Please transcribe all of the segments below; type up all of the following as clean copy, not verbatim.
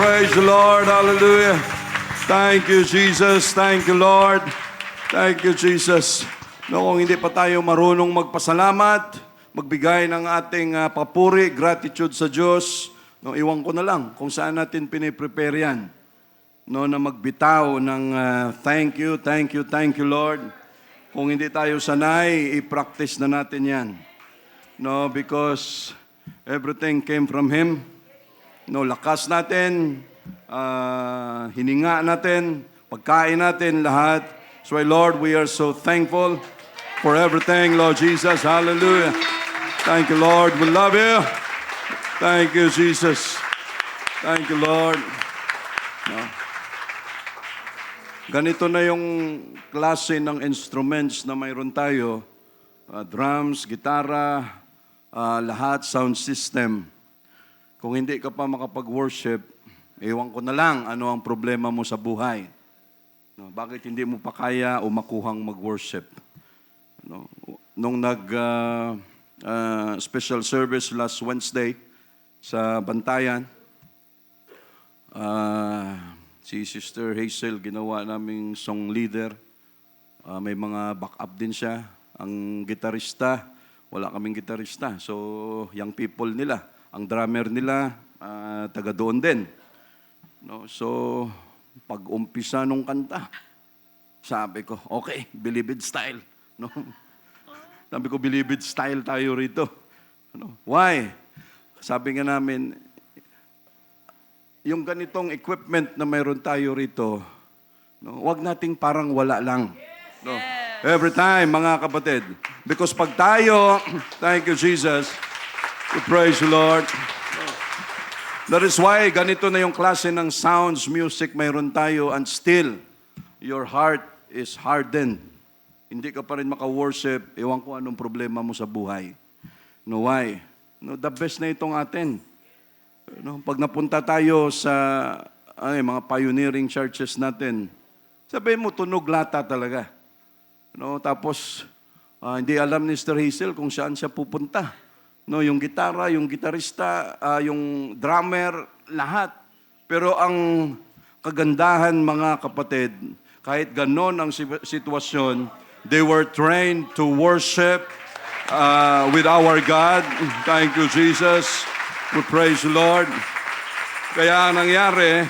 Praise the Lord. Hallelujah. Thank you, Jesus. Thank you, Lord. Thank you, Jesus. No, kung hindi pa tayo marunong magpasalamat, magbigay ng ating papuri, gratitude sa Diyos, no, iwan ko na lang kung saan natin piniprepare yan. No, na magbitaw ng thank you, thank you, thank you, Lord. Kung hindi tayo sanay, i-practice na natin yan. No, because everything came from Him. No, lakas natin, hininga natin, pagkain natin, lahat. So, Lord, we are so thankful for everything, Lord Jesus. Hallelujah. Thank you, Lord. We love you. Thank you, Jesus. Thank you, Lord. No. Ganito na yung klase ng instruments na mayroon tayo. Drums, gitara, lahat, sound system. Kung hindi ka pa makapag-worship, ewan ko na lang ano ang problema mo sa buhay. No, bakit hindi mo pa kaya o makuhang mag-worship? No, nung special service last Wednesday sa Bantayan, si Sister Hazel ginawa naming song leader. May mga backup din siya. Ang gitarista, wala kaming gitarista. So, young people nila. Ang drummer nila, taga doon din. No, so, pag-umpisa nung kanta, sabi ko, okay, Bilibid style. No? Sabi ko, Bilibid style tayo rito. No? Why? Sabi nga namin, yung ganitong equipment na mayroon tayo rito, no, wag nating parang wala lang. No? Every time, mga kapatid. Because pag tayo, thank you, Jesus, we praise the Lord. That is why ganito na yung klase ng sounds, music mayroon tayo, and still, your heart is hardened. Hindi ka pa rin maka-worship, ewan ko anong problema mo sa buhay. No, why? No, the best na itong atin. No, pag napunta tayo sa mga pioneering churches natin, sabihin mo, tunog lata talaga. No, tapos, hindi alam ni Sister Hazel kung saan siya pupunta. No, yung gitara, yung gitarista, yung drummer, lahat. Pero ang kagandahan, mga kapatid, kahit ganon ang sitwasyon, they were trained to worship with our God. Thank you, Jesus. We praise the Lord. Kaya nangyari,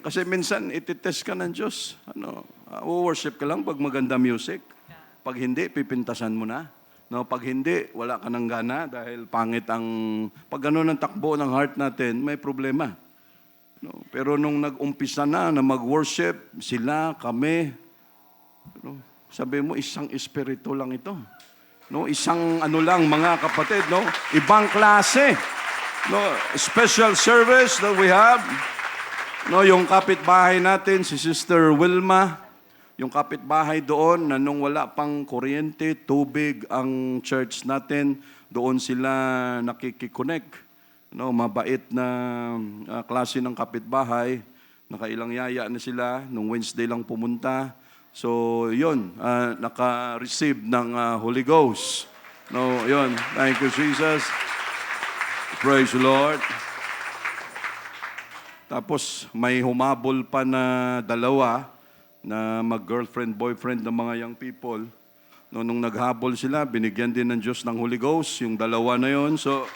kasi minsan ititest ka ng Diyos. Worship ka lang pag maganda music. Pag hindi, pipintasan mo na. No, pag hindi, wala ka ng gana dahil pangit ang... Pag gano'n ang takbo ng heart natin, may problema. No, pero nung nag-umpisa na mag-worship, sila, kami, sabi mo, isang espiritu lang ito. No, isang lang, mga kapatid, no? Ibang klase. No, special service that we have. No, yung kapitbahay natin, si Sister Wilma, yung kapitbahay doon na nung wala pang kuryente, tubig ang church natin, doon sila nakikiconnect. No, mabait na klase ng kapitbahay. Nakailang yaya na sila. Nung Wednesday lang pumunta. So, yun, naka-receive ng Holy Ghost. No, yun. Thank you, Jesus. Praise the Lord. Tapos, may humabol pa na dalawa na mag-girlfriend, boyfriend ng mga young people. No, nung naghabol sila, binigyan din ng Diyos ng Holy Ghost, yung dalawa na yon. So,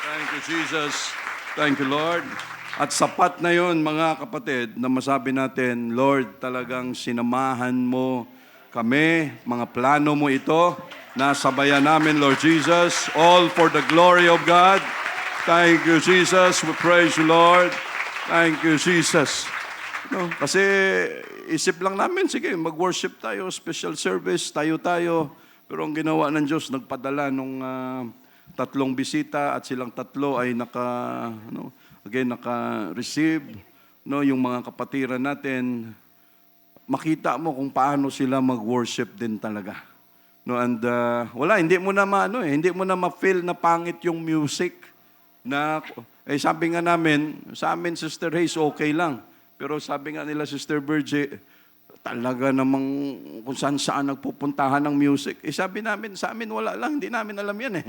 thank you, Jesus. Thank you, Lord. At sapat na yon, mga kapatid, na masabi natin, Lord, talagang sinamahan mo kami, mga plano mo ito, nasabayan namin, Lord Jesus, all for the glory of God. Thank you, Jesus. We praise you, Lord. Thank you, Jesus. No, kasi isip lang namin, sige, mag-worship tayo, special service, tayo. Pero ang ginawa ng Diyos, nagpadala nung 3 bisita at silang 3 ay naka-receive. No, yung mga kapatiran natin, makita mo kung paano sila mag-worship din talaga. No, and hindi mo na hindi mo na ma-feel na pangit yung music. Na, sabi nga namin, sa amin, Sister Hayes, okay lang. Pero sabi nga nila, Sister Virgie, talaga namang kung saan nagpupuntahan ng music. Sabi namin, sa amin wala lang, hindi namin alam yan .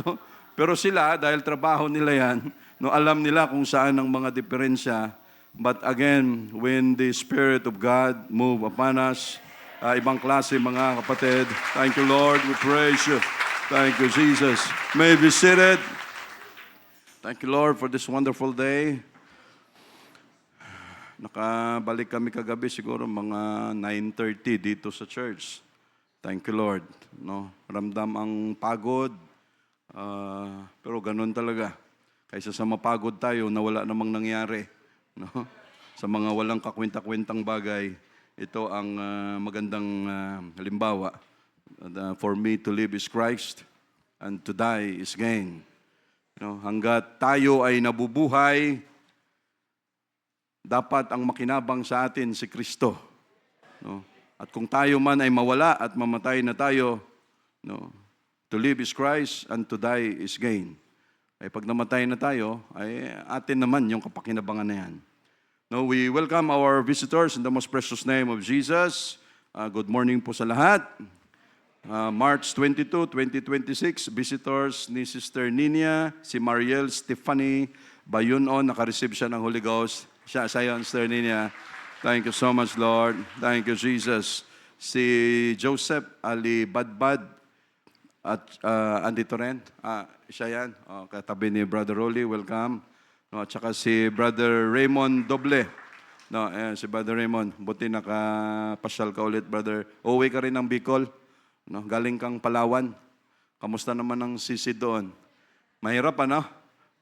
No? Pero sila, dahil trabaho nila yan, No, alam nila kung saan ang mga diferensya. But again, when the Spirit of God move upon us, ibang klase mga kapatid. Thank you, Lord. We praise you. Thank you, Jesus. May be seated. Thank you, Lord, for this wonderful day. Nakabalik kami kagabi siguro mga 9:30 dito sa church. Thank you, Lord. No, ramdam ang pagod. Pero ganun talaga. Kaysa sa mapagod tayo na wala namang nangyari. No? Sa mga walang kakwenta-kwentang bagay, ito ang magandang halimbawa. For me to live is Christ and to die is gain. No? Hanggat tayo ay nabubuhay, dapat ang makinabang sa atin si Kristo. No? At kung tayo man ay mawala at mamatay na tayo, no? To live is Christ and to die is gain. Ay pag namatay na tayo, ay atin naman yung kapakinabangan na yan. No, we welcome our visitors in the most precious name of Jesus. Good morning po sa lahat. March 22, 2026, visitors ni Sister Nina, si Mariel Stephanie Bayunon, nakareceive siya ng Holy Ghost. Siya, sayon, Sister Nina. Thank you so much, Lord. Thank you, Jesus. Si Joseph Ali Badbad, at andito rin. Siya yan. Katabi ni Brother Rolly, welcome. No, at saka si Brother Raymond Doble. No, si Brother Raymond, buti nakapasyal ka ulit, Brother. Uwi ka rin ng Bicol. No, galing kang Palawan. Kamusta naman ang sisid doon? Mahirap, ano?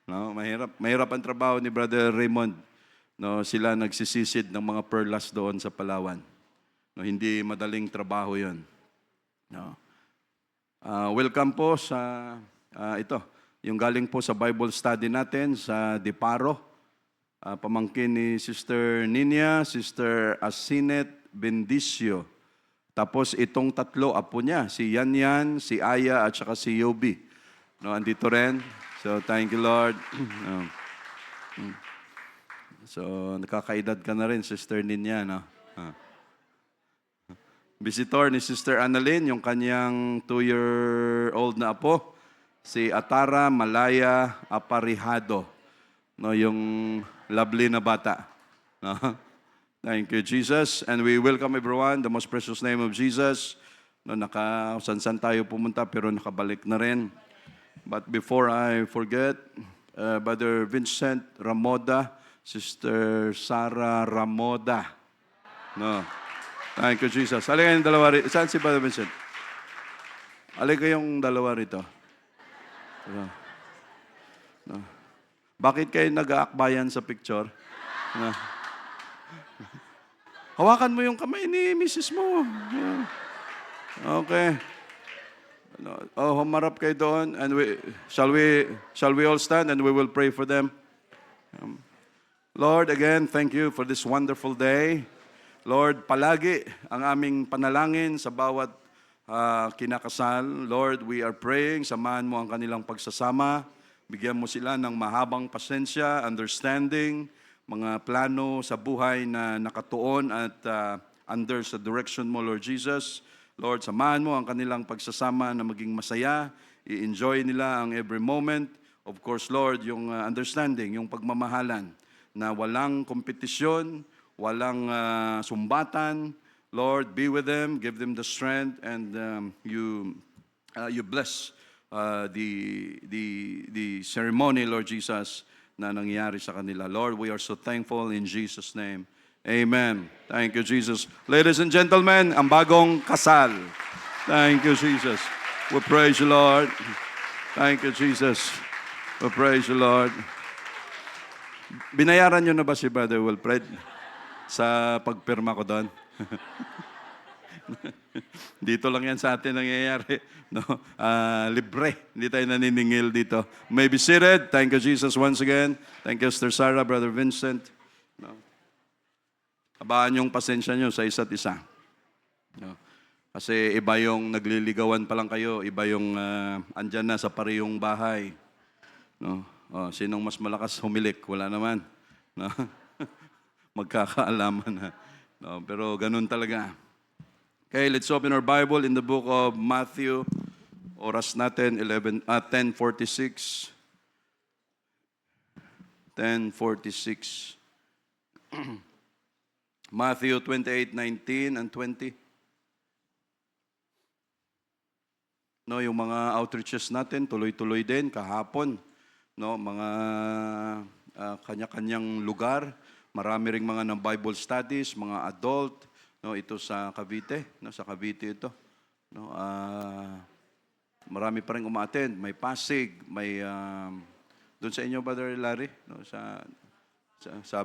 No, mahirap. Mahirap ang trabaho ni Brother Raymond. No, sila nagsisisid ng mga perlas doon sa Palawan. No, hindi madaling trabaho 'yon. No. Welcome po sa ito, yung galing po sa Bible study natin sa Diparo. Pamangkin ni Sister Nina, Sister Asinet Bendicio. Tapos itong tatlo, apo niya, si Yan, si Aya, at saka si Yobi. No, andito rin. So, thank you, Lord. So, nakakaedad ka na rin, Sister Nina, no? Visitor ni Sister Annalyn, yung kanyang 2-year-old na apo, si Atara Malaya Aparihado, no, yung lovely na bata. No? Thank you, Jesus. And we welcome everyone, the most precious name of Jesus. No, nakasansan tayo pumunta, pero nakabalik na rin. But before I forget, Brother Vincent Ramoda, Sister Sarah Ramoda. No. Thank you, Jesus. Halika yung dalawa rito. Saan si Brother Vincent? Halika yung dalawa rito. No. Bakit kayo nag-aakbayan sa picture? No. Hawakan mo yung kamay ni Mrs. mo. Okay. Humarap kayo doon. And shall we all stand and we will pray for them? Lord, again, thank you for this wonderful day. Lord, palagi ang aming panalangin sa bawat kinakasal. Lord, we are praying, samahan mo ang kanilang pagsasama. Bigyan mo sila ng mahabang pasensya, understanding, mga plano sa buhay na nakatuon at under sa direction mo, Lord Jesus. Lord, samahan mo ang kanilang pagsasama na maging masaya. I-enjoy nila ang every moment. Of course, Lord, yung understanding, yung pagmamahalan na walang kompetisyon, walang sumbatan. Lord, be with them, give them the strength, and you bless the ceremony, Lord Jesus, na nangyari sa kanila. Lord, we are so thankful in Jesus' name. Amen. Thank you, Jesus. Ladies and gentlemen, ang bagong kasal. Thank you, Jesus. We praise you, Lord. Thank you, Jesus. We praise you, Lord. Binayaran nyo na ba si Brother Wilfred sa pagpirma ko doon? Dito lang yan sa atin nangyayari. No? Libre. Hindi tayo naniningil dito. May be seated. Thank you, Jesus, once again. Thank you, Sister Sarah, Brother Vincent. No? Abaan yung pasensya nyo sa isa't isa. No? Kasi iba yung nagliligawan pa lang kayo. Iba yung andyan na sa parehong bahay. No? Sinong mas malakas humilik? Wala naman. No? Magkakaalaman na. No, pero ganun talaga. Okay, let's open our Bible in the book of Matthew. Oras natin, 10:46. 10:46. Matthew 28:19 and 20. No, yung mga outreaches natin, tuloy-tuloy din kahapon. No, mga kanya-kanyang lugar. Marami ring mga ng Bible studies, mga adult. No, ito sa Cavite. No, sa Cavite ito. No, marami pa rin umaattend. May Pasig, may doon sa inyo, Brother Larry, no, sa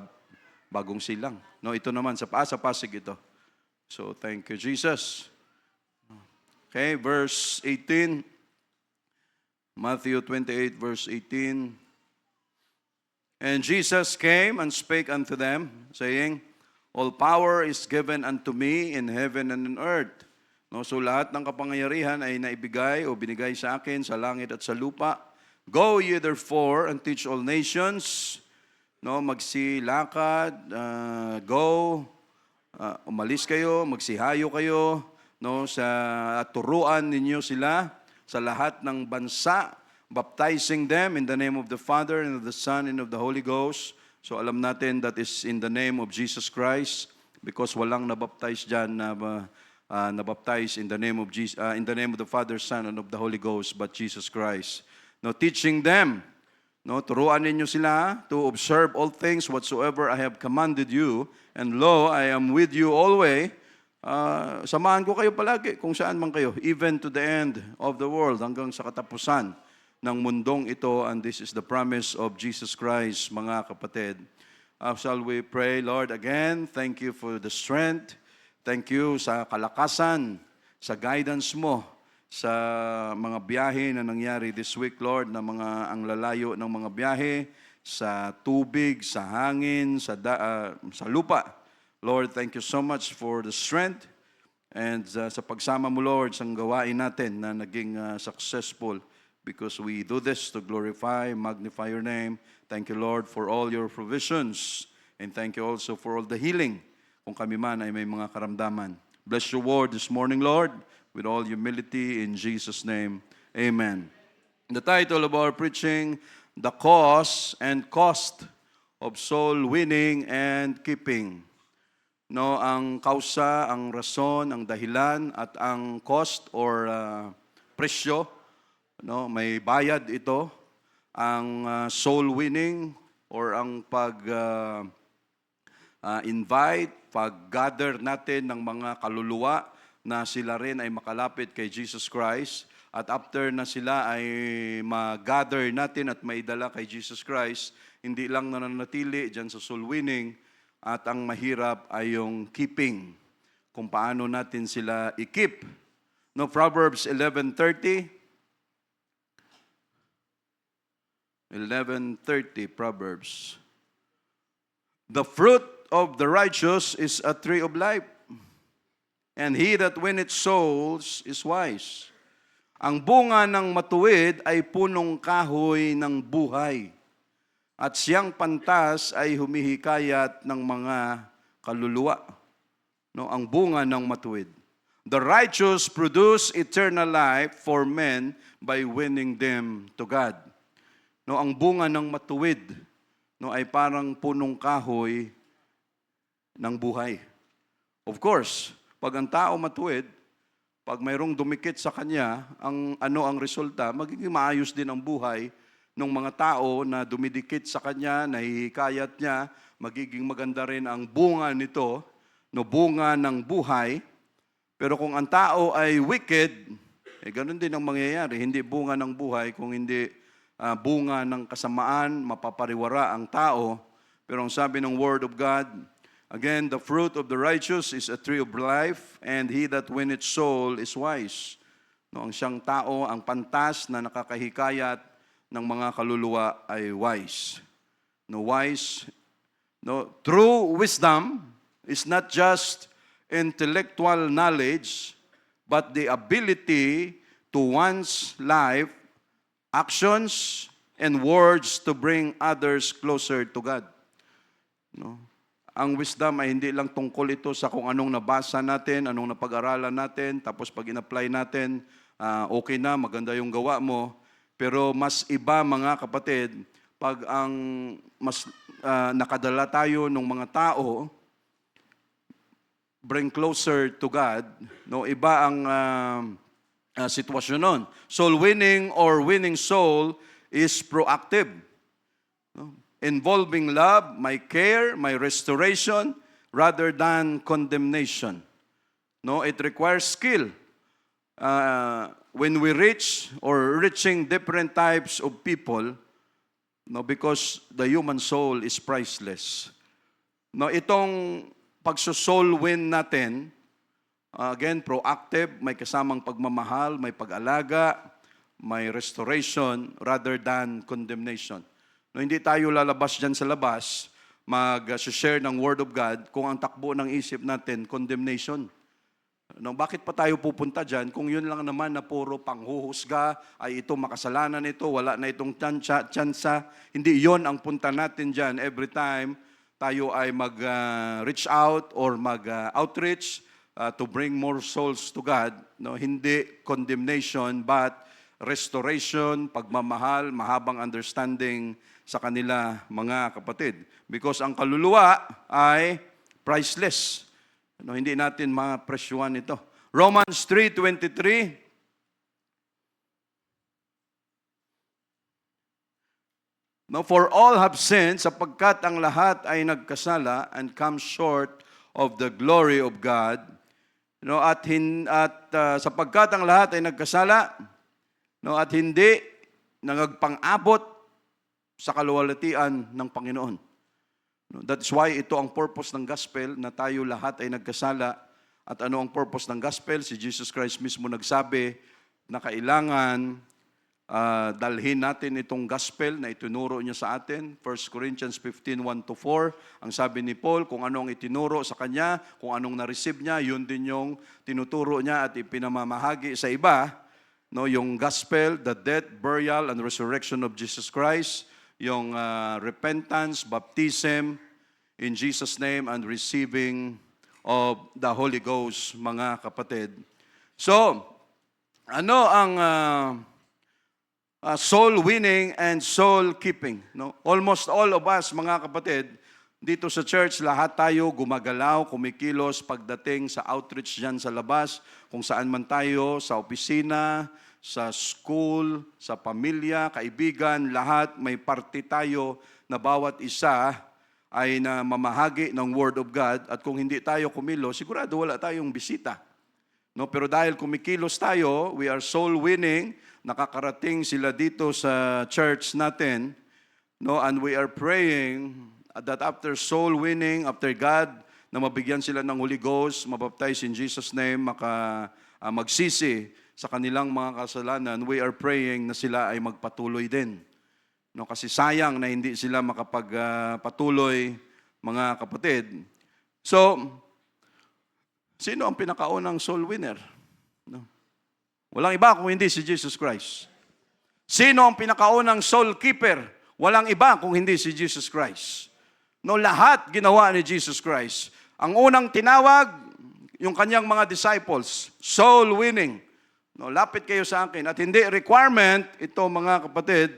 Bagong Silang. No, ito naman sa Pasig ito. So, thank you, Jesus. Okay, verse 18. Matthew 28, verse 18. And Jesus came and spake unto them, saying, All power is given unto me in heaven and in earth. No, so lahat ng kapangyarihan ay naibigay o binigay sa akin sa langit at sa lupa. Go ye therefore and teach all nations. No, magsilakad, umalis kayo, magsihayo kayo, no, turuan ninyo sila sa lahat ng bansa, baptizing them in the name of the Father and of the Son and of the Holy Ghost. So alam natin that is in the name of Jesus Christ, because walang nabaptize diyan na nabaptize in the name of Jesus, in the name of the Father, Son and of the Holy Ghost, but Jesus Christ. No, teaching them, no, turuan ninyo sila to observe all things whatsoever I have commanded you, and lo, I am with you always. Samahan ko kayo palagi kung saan man kayo, even to the end of the world, hanggang sa katapusan ng mundong ito. And this is the promise of Jesus Christ, mga kapatid. Shall we pray? Lord, again, thank you for the strength. Thank you sa kalakasan, sa guidance mo, sa mga biyahe na nangyari this week, Lord, na ang lalayo ng mga biyahe, sa tubig, sa hangin, sa lupa. Lord, thank you so much for the strength and sa pagsama mo, Lord, sa gawain natin na naging successful, because we do this to glorify, magnify your name. Thank you, Lord, for all your provisions, and thank you also for all the healing kung kami man ay may mga karamdaman. Bless your word this morning, Lord, with all humility in Jesus' name. Amen. The title of our preaching, The Cause and Cost of Soul Winning and Keeping. No, ang kausa, ang rason, ang dahilan at ang cost or presyo, no, may bayad ito. Ang soul winning or ang invite, pag-gather natin ng mga kaluluwa na sila rin ay makalapit kay Jesus Christ. At after na sila ay ma-gather natin at maidala kay Jesus Christ, hindi lang nananatili dyan sa soul winning, at ang mahirap ay yung keeping, kung paano natin sila i-keep. No, Proverbs 11:30. 11:30, Proverbs. The fruit of the righteous is a tree of life, and he that winneth souls is wise. Ang bunga ng matuwid ay punong kahoy ng buhay, at siyang pantas ay humihikayat ng mga kaluluwa. No, ang bunga ng matuwid. The righteous produce eternal life for men by winning them to God. No, ang bunga ng matuwid, no, ay parang punong kahoy ng buhay. Of course, pag ang tao matuwid, pag mayroong dumikit sa kanya, ang resulta, magiging maayos din ang buhay ng mga tao na dumidikit sa kanya, nahihikayat niya, magiging maganda rin ang bunga nito, no, bunga ng buhay. Pero kung ang tao ay wicked, ganun din ang mangyayari. Hindi bunga ng buhay, kung hindi bunga ng kasamaan, mapapariwara ang tao. Pero ang sabi ng Word of God, again, the fruit of the righteous is a tree of life, and he that winneth soul is wise. No, ang siyang tao, ang pantas na nakakahikayat ng mga kaluluwa ay wise. No, wise, no, true wisdom is not just intellectual knowledge, but the ability to one's life, actions, and words to bring others closer to God. No? Ang wisdom ay hindi lang tungkol ito sa kung anong nabasa natin, anong napag-aralan natin, tapos pag in-apply natin, okay na, maganda yung gawa mo. Pero mas iba, mga kapatid, pag ang mas nakadala tayo ng mga tao, bring closer to God, no, iba ang sitwasyon nun. Soul winning or winning soul is proactive. No? Involving love, my care, my restoration, rather than condemnation. No, it requires skill. When we reach or reaching different types of people, no, because the human soul is priceless. No, itong pagso-soul win natin, again, proactive, may kasamang pagmamahal, may pag-alaga, may restoration, rather than condemnation. No, hindi tayo lalabas dyan sa labas, mag-share ng Word of God, kung ang takbo ng isip natin, condemnation. No, bakit pa tayo pupunta dyan kung yun lang naman na puro panghuhusga, ay ito makasalanan ito, wala na itong tsansa. Hindi yon ang punta natin dyan every time tayo ay mag-reach out or mag-outreach to bring more souls to God. No, hindi condemnation but restoration, pagmamahal, mahabang understanding sa kanila, mga kapatid. Because ang kaluluwa ay priceless. No, hindi natin mapresyuhan ito. Romans 3:23. No, for all have sinned, sapagkat ang lahat ay nagkasala and come short of the glory of God. No, at sapagkat ang lahat ay nagkasala, no, at hindi nagpang-abot sa kaluwalhatian ng Panginoon. That's why ito ang purpose ng gospel, na tayo lahat ay nagkasala. At ano ang purpose ng gospel? Si Jesus Christ mismo nagsabi na kailangan dalhin natin itong gospel na itinuro niya sa atin. 1 Corinthians 15:1-4. Ang sabi ni Paul, kung ano ang itinuro sa kanya, kung anong na-receive niya, yun din yung tinuturo niya at ipinamamahagi sa iba. No, yung gospel, the death, burial, and resurrection of Jesus Christ, yung repentance, baptism in Jesus' name, and receiving of the Holy Ghost, mga kapatid. So, ano ang soul winning and soul keeping? No? Almost all of us, mga kapatid, dito sa church, lahat tayo gumagalaw, kumikilos pagdating sa outreach dyan sa labas, kung saan man tayo, sa opisina, sa school, sa pamilya, kaibigan, lahat may parte tayo na bawat isa ay na mamahagi ng Word of God. At kung hindi tayo kumilos, sigurado wala tayong bisita. No, pero dahil kumikilos tayo, we are soul winning, nakakarating sila dito sa church natin, no, and we are praying that after soul winning, after God, na mabigyan sila ng Holy Ghost, mabaptize in Jesus' name, magsisi sa kanilang mga kasalanan, we are praying na sila ay magpatuloy din. No, kasi sayang na hindi sila makapagpatuloy, mga kapatid. So, sino ang pinakaunang soul winner? No. Walang iba kung hindi si Jesus Christ. Sino ang pinakaunang soul keeper? Walang iba kung hindi si Jesus Christ. No, lahat ginawa ni Jesus Christ. Ang unang tinawag, yung kanyang mga disciples, soul winning. No, lapit kayo sa akin. At hindi requirement, ito mga kapatid,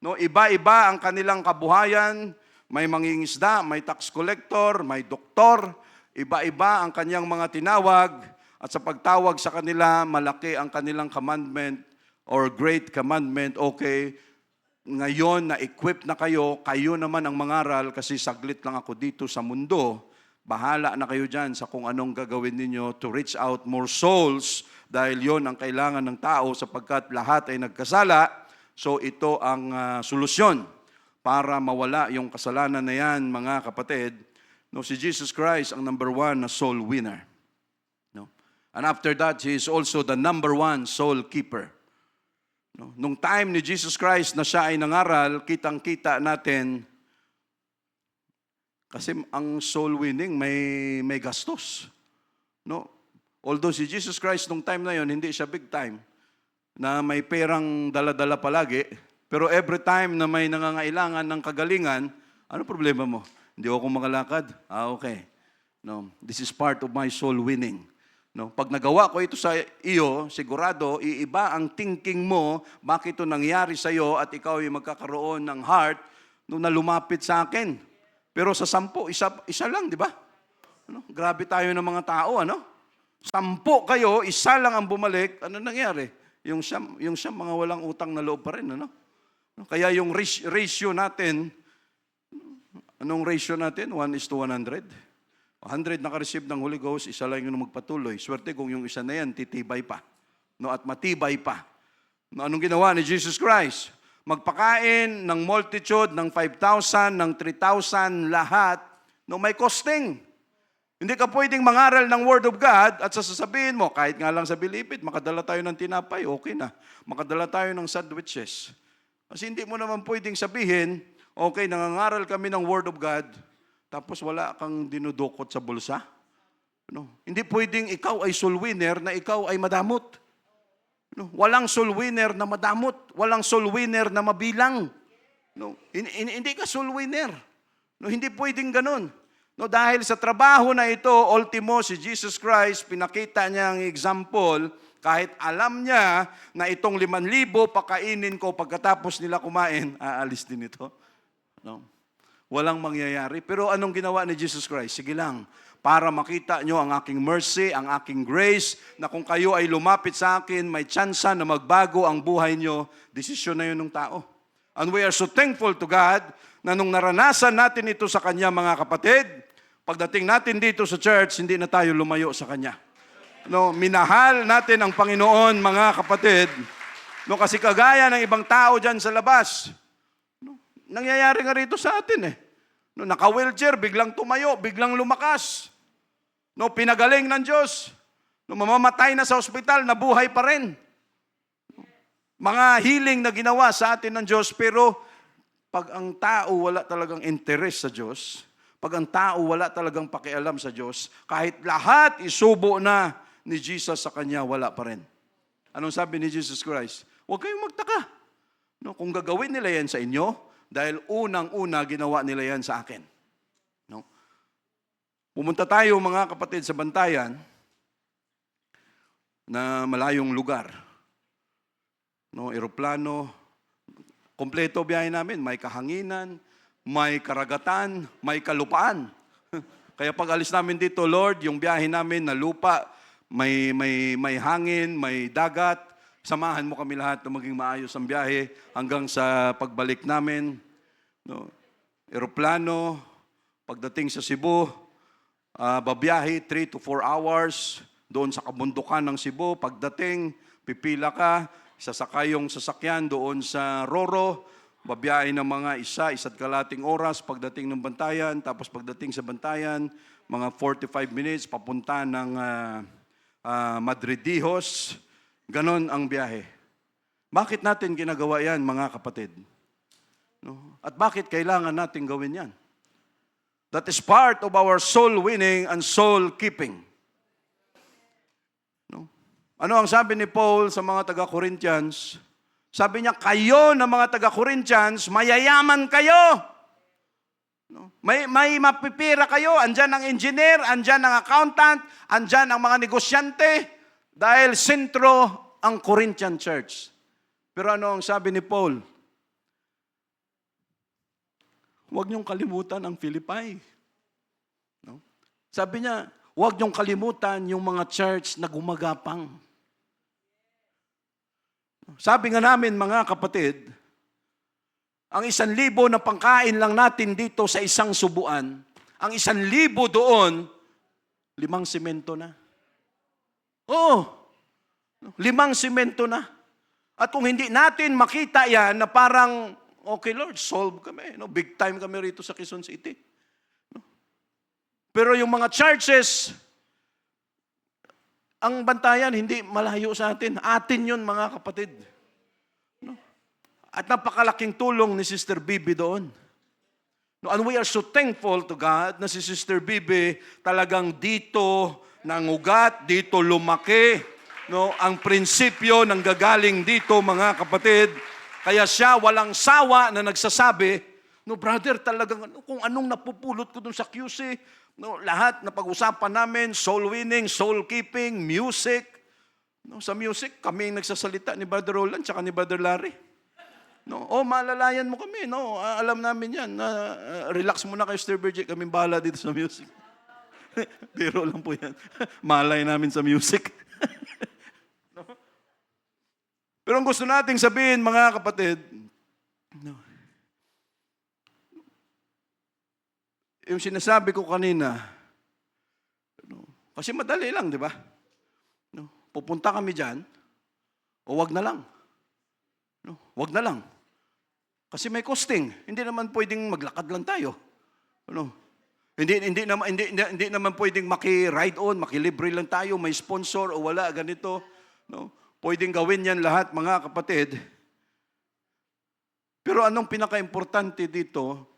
no, iba-iba ang kanilang kabuhayan. May mangingisda, may tax collector, may doktor. Iba-iba ang kanyang mga tinawag. At sa pagtawag sa kanila, malaki ang kanilang commandment or great commandment. Okay, ngayon na-equip na kayo, kayo naman ang mangaral kasi saglit lang ako dito sa mundo. Bahala na kayo dyan sa kung anong gagawin ninyo to reach out more souls dahil yon ang kailangan ng tao sapagkat lahat ay nagkasala. So ito ang solusyon para mawala yung kasalanan na yan, mga kapatid. No, si Jesus Christ ang number one na soul winner. No? And after that, He is also the number one soul keeper. No? Nung time ni Jesus Christ na siya ay nangaral, kitang-kita natin, kasi ang soul winning may gastos. No? Although si Jesus Christ nung time na yon hindi siya big time, na may perang dala-dala palagi, pero every time na may nangangailangan ng kagalingan, ano problema mo? Hindi ako makalakad? Okay. No, this is part of my soul winning. No, pag nagawa ko ito sa iyo, sigurado, iiba ang thinking mo, bakit ito nangyari sa iyo at ikaw ay magkakaroon ng heart no, na lumapit sa akin. Pero sa 10, isa lang, di ba? Ano? Grabe tayo ng mga tao, ano? 10 kayo, isa lang ang bumalik, ano nangyari? Yung siyam mga walang utang na loob pa rin, ano? Kaya yung ratio natin, anong ratio natin? 1:100. 100 naka-receive ng Holy Ghost, isa lang yung magpatuloy. Swerte kung yung isa na yan, titibay pa. No, at matibay pa. No, anong ginawa ni Jesus Christ? Magpakain ng multitude, ng 5,000, ng 3,000, lahat, no, may costing. Hindi ka pwedeng mangaral ng Word of God at sasabihin mo, kahit nga lang sa bilipid, makadala tayo ng tinapay, okay na. Makadala tayo ng sandwiches. Kasi hindi mo naman pwedeng sabihin, okay, nangangaral kami ng Word of God, tapos wala kang dinudukot sa bulsa. No? Hindi pwedeng ikaw ay soul winner na ikaw ay madamot. No? Walang soul winner na madamot. Walang soul winner na mabilang. No? Hindi ka soul winner. No? Hindi pwedeng ganun. No? Dahil sa trabaho na ito, ultimo si Jesus Christ, pinakita niya ang example, kahit alam niya na itong 5,000 pakainin ko pagkatapos nila kumain, aalis din ito. No? Walang mangyayari. Pero anong ginawa ni Jesus Christ? Sige lang, para makita nyo ang aking mercy, ang aking grace, na kung kayo ay lumapit sa akin, may tsansa na magbago ang buhay nyo, desisyon na yun ng tao. And we are so thankful to God na nung naranasan natin ito sa Kanya, mga kapatid, pagdating natin dito sa church, hindi na tayo lumayo sa Kanya. No, minahal natin ang Panginoon, mga kapatid. No, kasi kagaya ng ibang tao dyan sa labas, no, nangyayari nga rito sa atin eh. No, naka-wheelchair, biglang tumayo, biglang lumakas. No, pinagaling ng Diyos. No, mamamatay na sa ospital, nabuhay pa rin. Mga healing na ginawa sa atin ng Diyos, pero pag ang tao wala talagang interest sa Diyos, pag ang tao wala talagang pakialam sa Diyos, kahit lahat isubo na ni Jesus sa kanya, wala pa rin. Anong sabi ni Jesus Christ? Huwag kayong magtaka. No, kung gagawin nila yan sa inyo, dahil unang-una ginawa nila yan sa akin. No? Pumunta tayo, mga kapatid, sa Bantayan na malayong lugar. No, eroplano, kompleto biyahe namin, may kahanginan, may karagatan, may kalupaan. Kaya pag alis namin dito, Lord, yung biyahe namin na lupa, may hangin, may dagat, samahan mo kami lahat na maging maayos ang biyahe hanggang sa pagbalik namin. No? Eroplano, pagdating sa Cebu, babiyahe 3 to 4 hours doon sa kabundukan ng Cebu. Pagdating, pipila ka, sasakay yung sasakyan doon sa Roro, babiyahe ng mga isa't kalating oras pagdating ng Bantayan, tapos pagdating sa Bantayan, mga 45 minutes papunta ng Madridijos. Ganon ang biyahe. Bakit natin ginagawa yan, mga kapatid? No? At bakit kailangan natin gawin yan? That is part of our soul winning and soul keeping. No? Ano ang sabi ni Paul sa mga taga-Corinthians? Sabi niya, kayo na mga taga-Corinthians, mayayaman kayo. No? May mapipira kayo. Andyan ang engineer, andyan ang accountant, andyan ang mga negosyante. Dahil sentro ang Corinthian church. Pero ano ang sabi ni Paul? Huwag niyong kalimutan ang Philippi. No? Sabi niya, huwag niyong kalimutan yung mga church na gumagapang. Sabi nga namin, mga kapatid, ang 1,000 na pangkain lang natin dito sa isang subuan, ang 1,000 doon, 5 semento na. Oo, 5 semento na. At kung hindi natin makita yan na parang, okay Lord, solve kami. No? Big time kami rito sa Quezon City. No? Pero yung mga churches, ang Bantayan, hindi malayo sa atin. Atin yun, mga kapatid. No? At napakalaking tulong ni Sister Bibi doon. No? And we are so thankful to God na si Sister Bibi talagang dito nangugat, dito lumaki. No? Ang prinsipyo ng gagaling dito, mga kapatid. Kaya siya walang sawa na nagsasabi, no brother, talagang kung anong napupulot ko dun sa QC, no, lahat na pag-usapan namin, soul winning, soul keeping, music. No, sa music, kami nagsasalita ni Brother Roland tsaka ni Brother Larry. No, malalayan mo kami, no. Alam namin 'yan. Relax muna kayo, Sir Virgil, kaming bahala dito sa music. Biro lang po 'yan. Malay namin sa music. No? Pero ang gusto nating sabihin, mga kapatid, no. Yung sinasabi ko kanina, no, kasi madali lang, di ba? No, pupunta kami diyan, o wag na lang. No, wag na lang. Kasi may costing. Hindi naman pwedeng maglakad lang tayo. Ano? Hindi naman pwedeng maki-ride on, makilibre lang tayo, may sponsor o wala ganito. No? Pwedeng gawin 'yan lahat, mga kapatid. Pero anong pinaka-importante dito?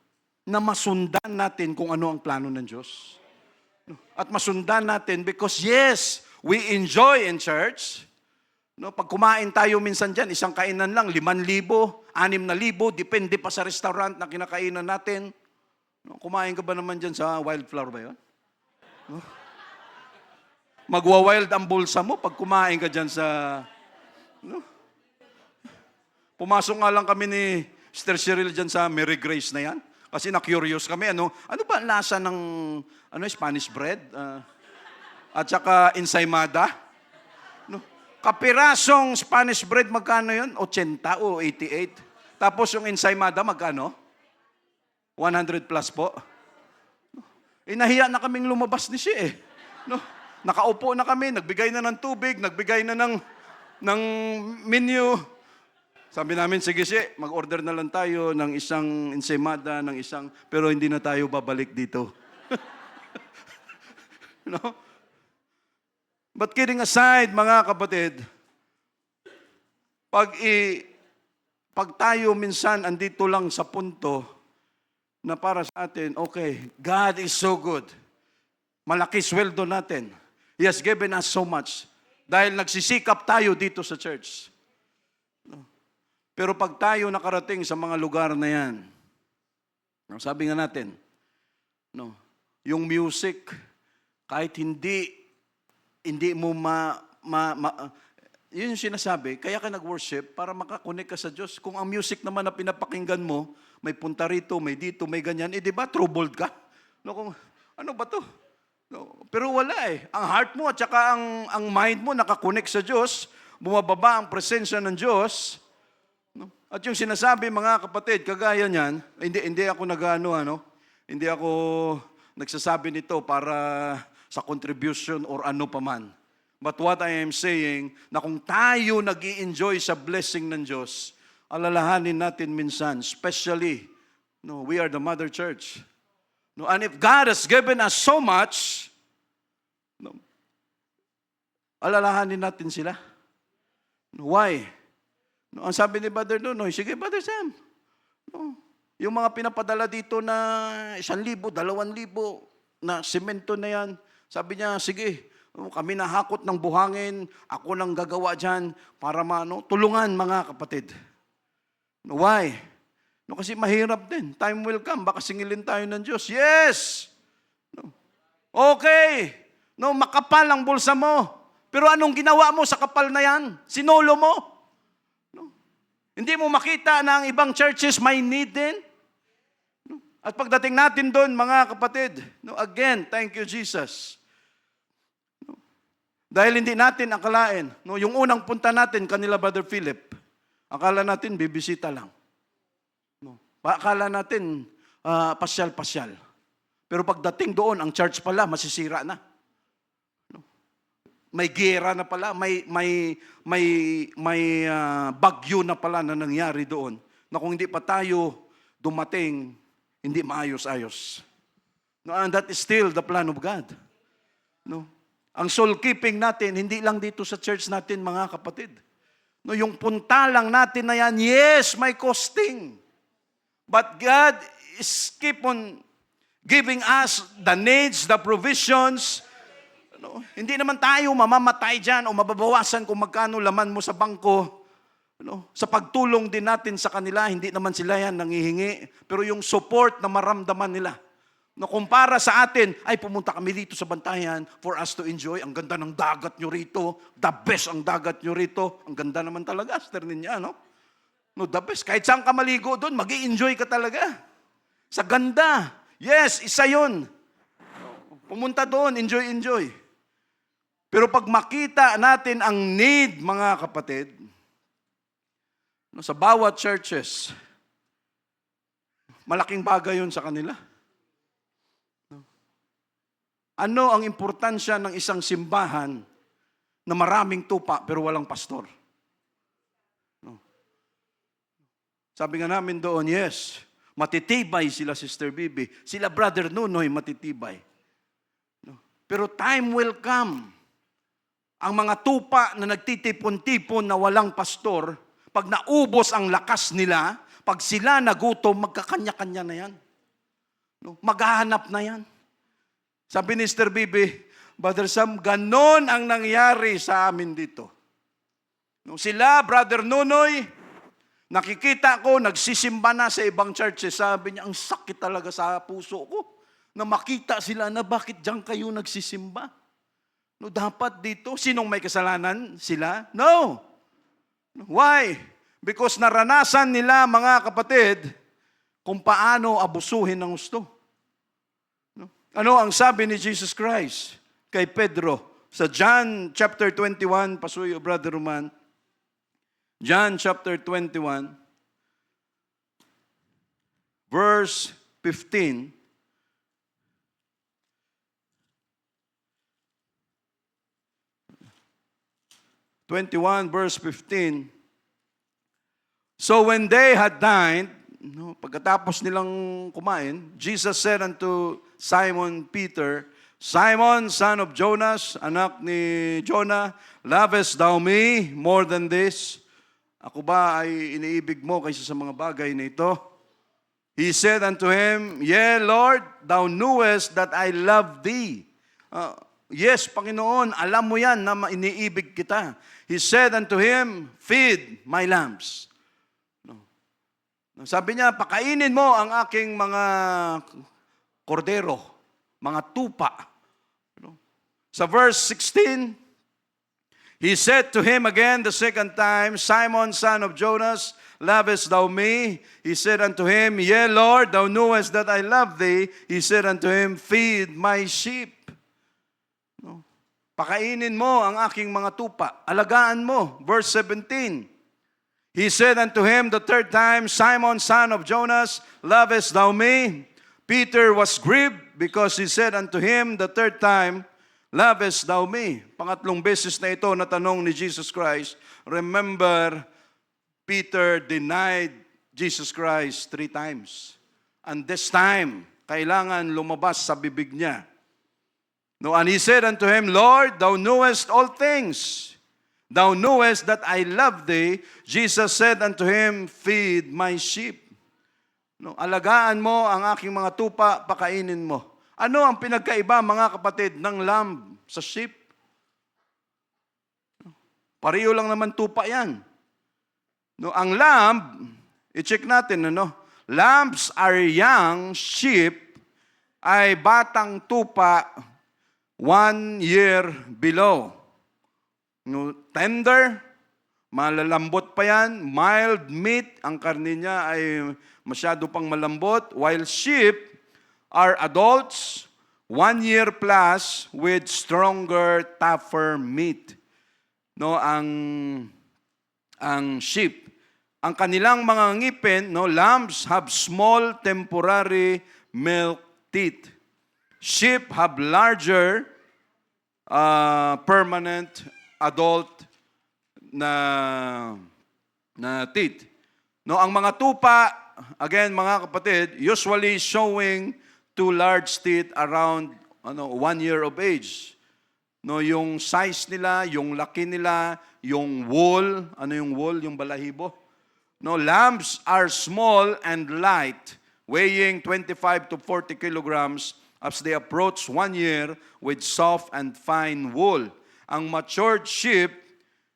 Na masundan natin kung ano ang plano ng Diyos. No? At masundan natin because yes, we enjoy in church. No, pag kumain tayo minsan dyan, isang kainan lang, 5,000, 6,000, depende pa sa restaurant na kinakainan natin. No, kumain ka ba naman dyan sa Wildflower ba yun? No? Magwa-wild ang bulsa mo pag kumain ka dyan sa... No? Pumasok nga lang kami ni Sister Cheryl dyan sa Mary Grace na yan. Kasi na-curious kami, ano ba ang lasa ng Spanish bread? At saka ensaymada? No? Kapirasong Spanish bread, magkano yun? 80 o 88. Tapos yung ensaymada, magkano? 100 plus po. Nahiya na kaming lumabas ni siya eh. No? Nakaupo na kami, nagbigay na ng tubig, nagbigay na ng menu. Sabi namin, sige siya, mag-order na lang tayo ng isang ensaymada, pero hindi na tayo babalik dito. No? But kidding aside, mga kapatid, pag tayo minsan andito lang sa punto na para sa atin, okay, God is so good. Malaki sweldo natin. He has given us so much. Dahil nagsisikap tayo dito sa church. Pero pag tayo nakarating sa mga lugar na yan, sabi nga natin, no, yung music, kahit hindi mo yun yung sinasabi, kaya ka nag-worship para makakonek ka sa Diyos. Kung ang music naman na pinapakinggan mo, may punta rito, may dito, may ganyan, di ba, troubled ka? No, kung, ano ba to? No, pero wala eh. Ang heart mo at saka ang mind mo nakakonek sa Diyos, bumababa ang presensya ng Diyos. No? At yung sinasabi, mga kapatid, kagaya niyan, hindi ako hindi ako nagsasabi nito para sa contribution or ano paman. But what I am saying, na kung tayo nag-i-enjoy sa blessing ng Diyos, alalahanin natin minsan, especially, no, we are the mother church. No, and if God has given us so much, no, alalahanin natin sila. No, why? No, ang sabi ni Brother Nonoy, sige Brother Sam, no, yung mga pinapadala dito na 1,000, 2,000 na semento na yan, sabi niya, sige, kami nahakot ng buhangin, ako nang gagawa dyan para tulungan mga kapatid. No, why? No, kasi mahirap din. Time will come, baka singilin tayo ng Diyos. Yes! No. Okay! No, makapal ang bulsa mo. Pero anong ginawa mo sa kapal na yan? Sinolo mo? No. Hindi mo makita na ang ibang churches may need din? No. At pagdating natin doon, mga kapatid, no, again, thank you, Jesus. Dahil hindi natin akalain, no, yung unang punta natin, kanila Brother Philip, akala natin bibisita lang. No, akala natin pasyal-pasyal. Pero pagdating doon, ang church pala, masisira na. No, may gera na pala, may bagyo na pala na nangyari doon, na kung hindi pa tayo dumating, hindi maayos-ayos. No, and that is still the plan of God. No? Ang soul keeping natin, hindi lang dito sa church natin, mga kapatid. No, yung punta lang natin na yan, yes, may costing. But God is keep on giving us the needs, the provisions. No, hindi naman tayo mamamatay dyan o mababawasan kung magkano laman mo sa bangko. No, sa pagtulong din natin sa kanila, hindi naman sila yan nangihingi. Pero yung support na maramdaman nila, no, kumpara sa atin, ay pumunta kami dito sa Bantayan for us to enjoy. Ang ganda ng dagat nyo rito. The best ang dagat nyo rito. Ang ganda naman talaga, Aster Ninya, no? No, the best. Kahit saan ka maligo doon, mag-i-enjoy ka talaga. Sa ganda. Yes, isa yun. Pumunta doon, enjoy. Pero pag makita natin ang need, mga kapatid, no, sa bawat churches, malaking bagay yun sa kanila. No. Ano ang importansya ng isang simbahan na maraming tupa pero walang pastor? No. Sabi nga namin doon, yes, matitibay sila, Sister Bibi. Sila, Brother Nunoy, matitibay. No. Pero time will come. Ang mga tupa na nagtitipon-tipon na walang pastor, pag naubos ang lakas nila, pag sila nagutom, magkakanya-kanya na yan. No? Maghahanap na yan. Sabi ni Sister Bibi, Brother Sam, ganon ang nangyari sa amin dito. No? Sila, Brother Nunoy, nakikita ko, nagsisimba na sa ibang churches. Sabi niya, ang sakit talaga sa puso ko na makita sila na bakit diyan kayo nagsisimba. No, dapat dito, sinong may kasalanan? Sila? No. Why? Because naranasan nila, mga kapatid, kung paano abusuhin ng gusto. No? Ano ang sabi ni Jesus Christ kay Pedro sa John chapter 21, pasuyo, Brother Roman. John chapter 21, verse 15. Verse 15. So when they had dined, no, pagkatapos nilang kumain, Jesus said unto Simon Peter, Simon, son of Jonas, anak ni Jonah, lovest thou me more than this? Ako ba ay iniibig mo kaysa sa mga bagay na ito? He said unto him, Yea, Lord, thou knewest that I love thee. Yes, Panginoon, alam mo yan na iniibig kita. He said unto him, Feed my lambs. Sabi niya, pakainin mo ang aking mga kordero, mga tupa. Sa verse 16, he said to him again the second time, Simon, son of Jonas, lovest thou me? He said unto him, Yea, Lord, thou knowest that I love thee. He said unto him, Feed my sheep. No? Pakainin mo ang aking mga tupa. Alagaan mo. Verse 17. He said unto him the third time, Simon, son of Jonas, lovest thou me? Peter was grieved because he said unto him the third time, lovest thou me? Pangatlong beses na ito na tanong ni Jesus Christ. Remember, Peter denied Jesus Christ 3 times. And this time, kailangan lumabas sa bibig niya. No, and he said unto him, Lord, thou knowest all things. Thou knowest that I love thee. Jesus said unto him, Feed my sheep. No, alagaan mo ang aking mga tupa, pakainin mo. Ano ang pinagkaiba, mga kapatid, ng lamb sa sheep? Pareho lang naman tupa yan. No, ang lamb, i-check natin, ano? Lambs are young, sheep ay batang tupa 1 year below. No, tender, malalambot pa yan, mild meat, ang karne niya ay masyado pang malambot, while sheep are adults, 1 year plus with stronger, tougher meat. No, ang sheep, ang kanilang mga ngipin, no, lambs have small temporary milk teeth. Sheep have larger permanent adult na teeth. No, ang mga tupa, again mga kapatid, usually showing 2 large teeth around 1 year of age. No, yung size nila, yung laki nila, yung wool, ano yung wool, yung balahibo. No, lambs are small and light, weighing 25 to 40 kilograms as they approach 1 year with soft and fine wool. Ang matured sheep,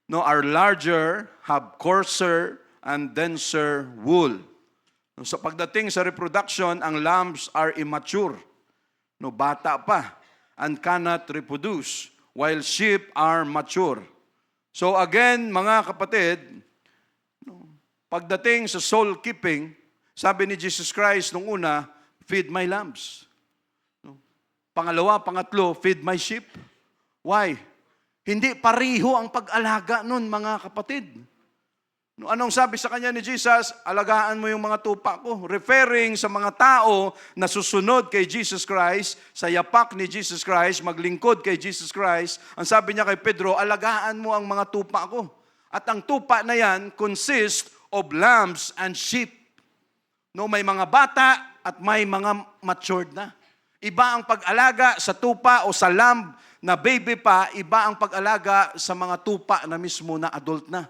no, are larger, have coarser and denser wool. No, sa pagdating sa reproduction, ang lambs are immature, no, bata pa, and cannot reproduce, while sheep are mature. So again, mga kapatid, Pagdating sa soul keeping, sabi ni Jesus Christ nung una, feed my lambs. No? Pangalawa, pangatlo, feed my sheep. Why? Hindi pariho ang pag-alaga nun, mga kapatid. No, anong sabi sa kanya ni Jesus? Alagaan mo yung mga tupa ko. Referring sa mga tao na susunod kay Jesus Christ, sa yapak ni Jesus Christ, maglingkod kay Jesus Christ, ang sabi niya kay Pedro, alagaan mo ang mga tupa ko. At ang tupa na yan consist of lambs and sheep. No, may mga bata at may mga matured na. Iba ang pag-alaga sa tupa o sa lamb na baby pa, iba ang pag-alaga sa mga tupa na mismo na adult na.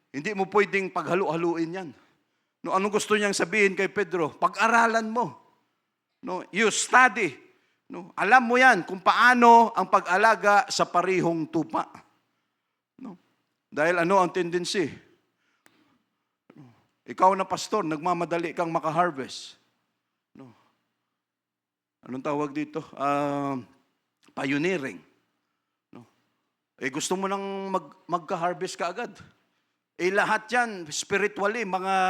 Hindi mo pwedeng paghalu-haluin yan. No, anong gusto niyang sabihin kay Pedro? Pag-aralan mo. No, you study. No, alam mo yan kung paano ang pag-alaga sa parihong tupa. No, dahil ano ang tendency? No, ikaw na pastor, nagmamadali kang maka-harvest. No, anong tawag dito? Pioneering. No, gusto mo nang magka-harvest ka agad. Lahat yan, spiritually, mga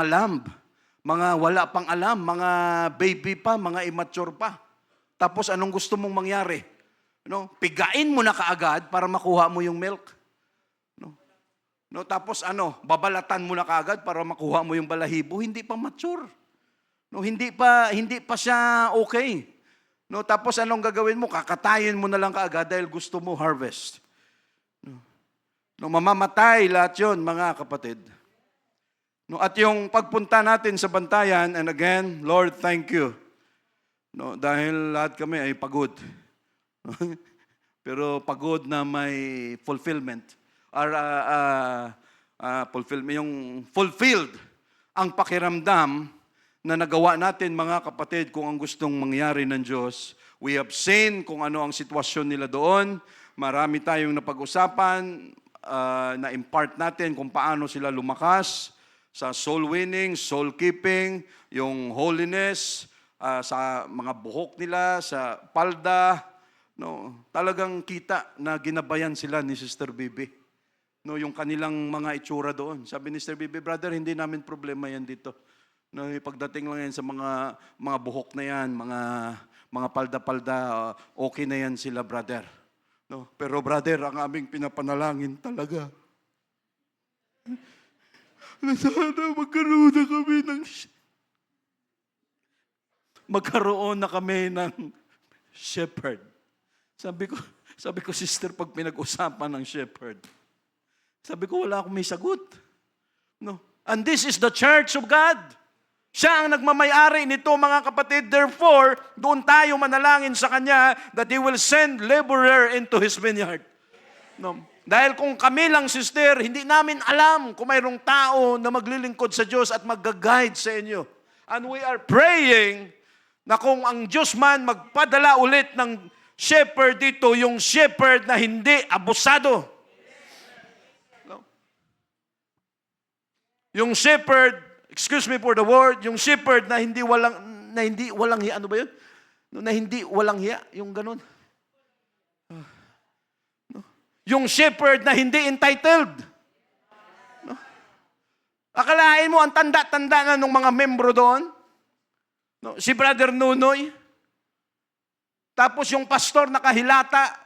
lamb, mga wala pang alam, mga baby pa, mga immature pa. Tapos anong gusto mong mangyari? No? Pigain mo na kaagad para makuha mo yung milk. No, tapos babalatan mo na kaagad para makuha mo yung balahibo, hindi pa mature. No, hindi pa siya okay. No, tapos anong gagawin mo? Kakatayin mo na lang kaagad dahil gusto mo harvest. No, mamamatay lahat yun, mga kapatid. No, at yung pagpunta natin sa bantayan, and again, Lord, thank you. No, dahil lahat kami ay pagod. Pero pagod na may fulfillment. Or fulfilled ang pakiramdam na nagawa natin, mga kapatid, kung ang gustong mangyari ng Diyos. We have seen kung ano ang sitwasyon nila doon. Marami tayong napag-usapan, na-impart natin kung paano sila lumakas sa soul winning, soul keeping, yung holiness, sa mga buhok nila, sa palda. No, talagang kita na ginabayan sila ni Sister Bibi. No, yung kanilang mga itsura doon. Sabi ni Sister Bibi, brother, hindi namin problema yan dito. No, pagdating lang yan sa mga buhok na yan, mga palda-palda, okay na yan sila, brother. No, pero brother, ang aming pinapanalangin talaga na sana magkaroon na kami ng shepherd. Sabi ko, sister, pag pinag-usapan ng shepherd, sabi ko, wala akong may sagot. No. And this is the church of God. Siya ang nagmamayari nito, mga kapatid. Therefore, doon tayo manalangin sa Kanya that He will send laborer into His vineyard. No. Dahil kung kami lang, sister, hindi namin alam kung mayroong tao na maglilingkod sa Diyos at mag-guide sa inyo. And we are praying na kung ang Diyos man magpadala ulit ng shepherd dito, yung shepherd na hindi abusado. No. Yung shepherd, excuse me for the word, yung shepherd na hindi walang hiya, ano ba yun? Na hindi walang hiya, yung ganun. No? Yung shepherd na hindi entitled. No? Akalain mo, ang tanda-tanda na ng mga membro doon. No? Si Brother Nunoy. Tapos yung pastor nakahilata.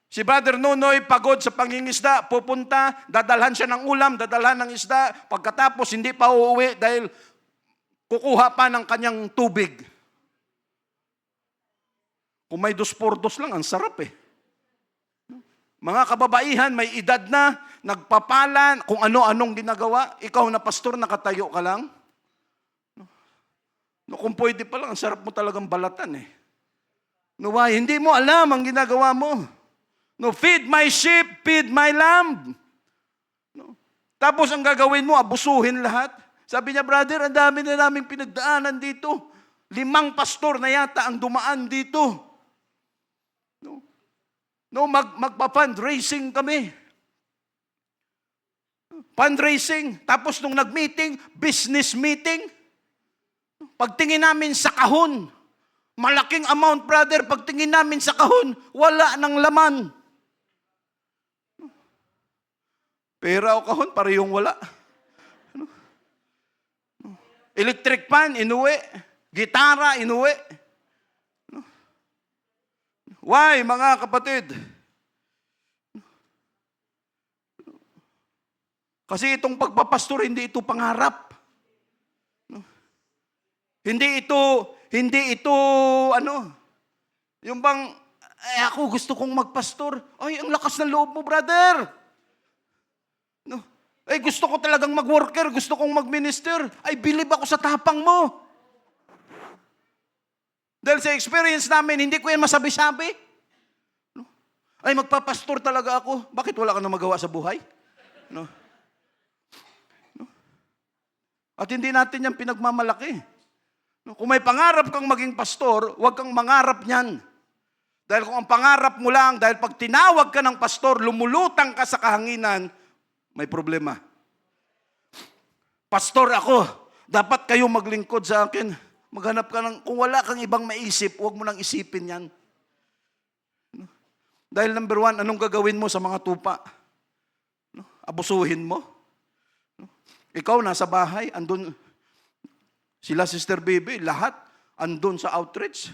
Si Brother Nunoy, pagod sa pangingisda, pupunta, dadalhan siya ng ulam, dadalhan ng isda, pagkatapos hindi pa uuwi dahil kukuha pa ng kanyang tubig. Kung may 2x2 lang, ang sarap eh. Mga kababaihan, may edad na, nagpapalan, kung ano-anong ginagawa, ikaw na pastor, nakatayo ka lang. No, kung pwede pa lang, ang sarap mo talagang balatan eh. No, why? Hindi mo alam ang ginagawa mo. No, feed my sheep, feed my lamb. No. Tapos ang gagawin mo, abusuhin lahat. Sabi niya, brother, ang dami na naming pinagdaanan dito. 5 pastor na yata ang dumaan dito. No, magpa-fundraising kami. Fundraising. Tapos nung nag-meeting, business meeting. Pagtingin namin sa kahon, malaking amount, brother. Pagtingin namin sa kahon, wala ng laman. Pera o kahon, parehong wala. Ano? Electric fan, inuwi. Gitara, inuwi. Ano? Why, mga kapatid? Kasi itong pagpapastor, hindi ito pangarap. Hindi ito, yung bang, ako gusto kong magpastor. Ay, ang lakas ng loob mo, brother. No. Ay, gusto ko talagang mag-worker, gusto kong mag-minister. Ay, believe ako sa tapang mo. Dahil sa experience namin, hindi ko yan masabi-sabi. No. Ay, magpapastor talaga ako. Bakit wala ka na magawa sa buhay? No. No. At hindi natin yan pinagmamalaki. Kung may pangarap kang maging pastor, huwag kang mangarap niyan. Dahil kung ang pangarap mo lang, dahil pag tinawag ka ng pastor, lumulutang ka sa kahanginan, may problema. Pastor ako, dapat kayo maglingkod sa akin. Maghanap ka ng, kung wala kang ibang maisip, huwag mo nang isipin yan. Dahil number one, anong gagawin mo sa mga tupa? Abusuhin mo? Ikaw nasa bahay, andun, sila Sister Bibi, lahat andun sa outreach.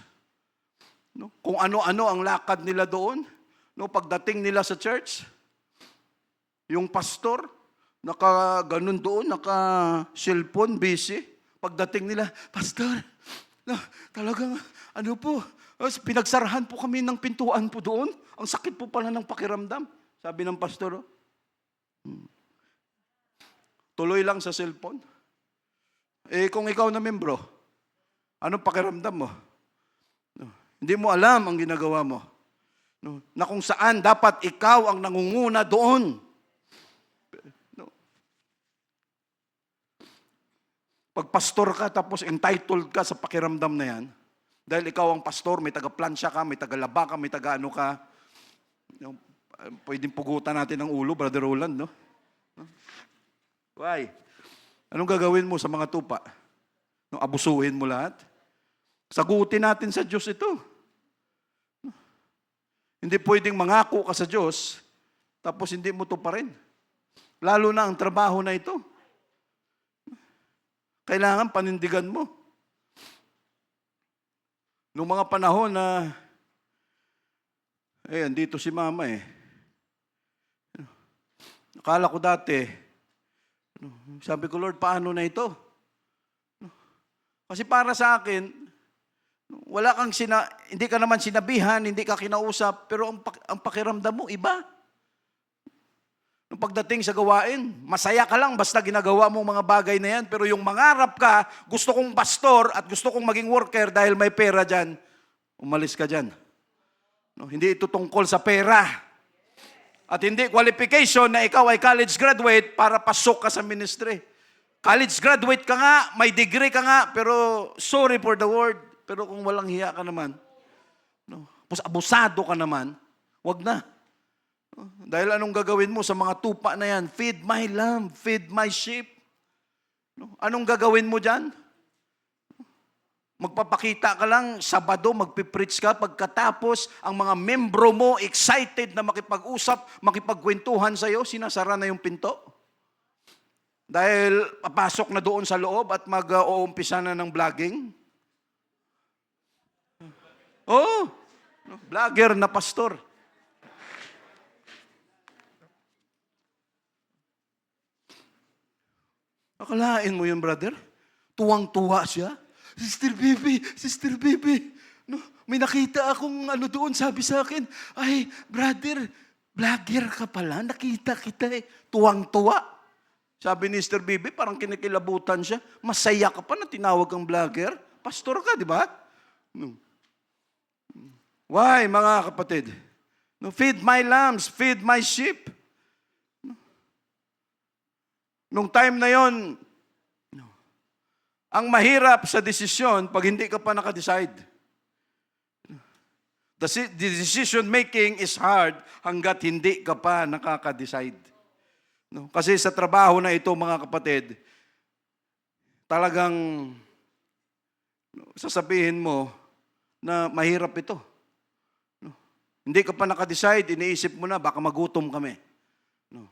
No? Kung ano-ano ang lakad nila doon. No? Pagdating nila sa church, yung pastor, naka-ganun doon, naka-cellphone, busy. Pagdating nila, Pastor, no, talagang, pinagsarahan po kami ng pintuan po doon. Ang sakit po pala ng pakiramdam. Sabi ng pastor, tuloy lang sa cellphone. Kung ikaw na membro, anong pakiramdam mo? No, hindi mo alam ang ginagawa mo. No, na kung saan dapat ikaw ang nangunguna doon. No. Pag pastor ka tapos entitled ka sa pakiramdam na yan, dahil ikaw ang pastor, may taga-plansya ka, may taga-laba ka, may taga-ano ka, no, pwedeng pugutan natin ang ulo, Brother Roland, no? Why? Anong gagawin mo sa mga tupa? No, abusuhin mo lahat? Sagutin natin sa Diyos ito. Hindi pwedeng mangako ka sa Diyos, tapos hindi mo to pa rin. Lalo na ang trabaho na ito. Kailangan panindigan mo. Noong mga panahon na, andito si Mama Akala ko dati, sabi ko, Lord, paano na ito? Kasi para sa akin, hindi ka naman sinabihan, hindi ka kinausap, pero ang pakiramdam mo, iba. Nung pagdating sa gawain, masaya ka lang basta ginagawa mo mga bagay na yan, pero yung mangarap ka, gusto kong pastor at gusto kong maging worker dahil may pera dyan, umalis ka dyan. No, hindi ito tungkol sa pera. At hindi qualification na ikaw ay college graduate para pasok ka sa ministry. College graduate ka nga, may degree ka nga, pero sorry for the word, pero kung walang hiya ka naman, no, abusado ka naman, wag na. No, dahil anong gagawin mo sa mga tupa na yan? Feed my lamb, feed my sheep. No, anong gagawin mo dyan? Magpapakita ka lang, Sabado, magpipreach ka, pagkatapos, ang mga membro mo, excited na makipag-usap, makipagkwentuhan sa'yo, sinasara na yung pinto. Dahil papasok na doon sa loob at mag-uumpisa na ng vlogging. Vlogger na pastor. Akalain mo yun, brother? Tuwang-tuwa siya. Sister Bibi, no, may nakita akong doon, sabi sa akin, ay, brother, vlogger ka pala, nakita kita tuwang-tuwa. Sabi ni Sister Bibi, parang kinikilabutan siya, masaya ka pa na tinawag kang vlogger, pastor ka, di ba? No. Why, mga kapatid? No, feed my lambs, feed my sheep. No. Nung time na yon, ang mahirap sa desisyon pag hindi ka pa nakadecide. The decision making is hard hanggat hindi ka pa nakaka-decide. No? Kasi sa trabaho na ito, mga kapatid, talagang sasabihin mo na mahirap ito. No? Hindi ka pa nakadecide, iniisip mo na, baka magutom kami. No?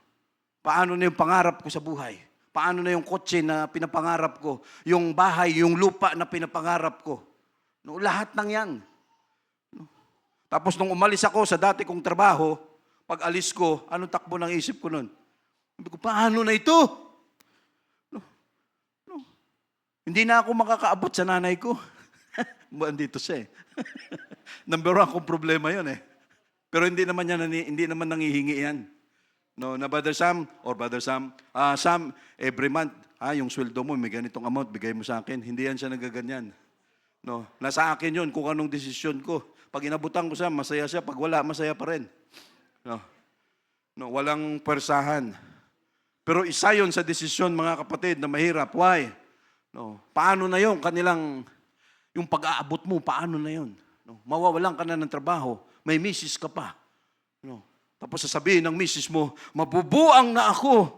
Paano na yung pangarap ko sa buhay? Paano na yung kotse na pinapangarap ko? Yung bahay, yung lupa na pinapangarap ko? No, lahat ng yan. No. Tapos nung umalis ako sa dati kong trabaho, pag alis ko, anong takbo ng isip ko nun? Sabi ko, paano na ito? No. No. Hindi na ako makakaabot sa nanay ko. Andito siya eh. Number one kong problema yun eh. Pero hindi naman nangihingi yan. No, na Brother Sam, Sam, every month, yung sweldo mo, may ganitong amount, bigay mo sa akin. Hindi yan siya nagaganyan. No, nasa akin yun kung anong desisyon ko. Pag inabutan ko siya, masaya siya. Pag wala, masaya pa rin. No, no, walang persahan. Pero isa yun sa desisyon, mga kapatid, na mahirap. Why? No, paano na yun? Yung pag-aabot mo, paano na yun? No, mawawalan ka na ng trabaho. May misis ka pa. No, tapos sasabihin ng misis mo, mabubuang na ako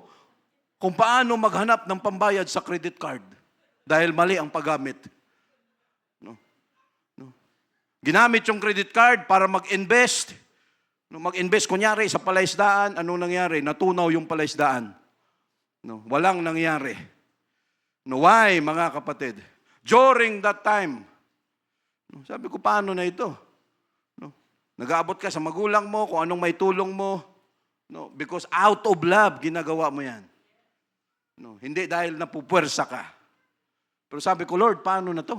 kung paano maghanap ng pambayad sa credit card dahil mali ang paggamit. No? No? Ginamit yung credit card para mag-invest. No, mag-invest kunyari sa palaisdaan, anong nangyari? Natunaw yung palaisdaan. No, walang nangyari. No, why, mga kapatid? During that time, no, sabi ko, paano na ito? Nag-aabot ka sa magulang mo, kung anong may tulong mo. No, because out of love, ginagawa mo yan. No, hindi dahil napupwersa ka. Pero sabi ko, Lord, paano na to?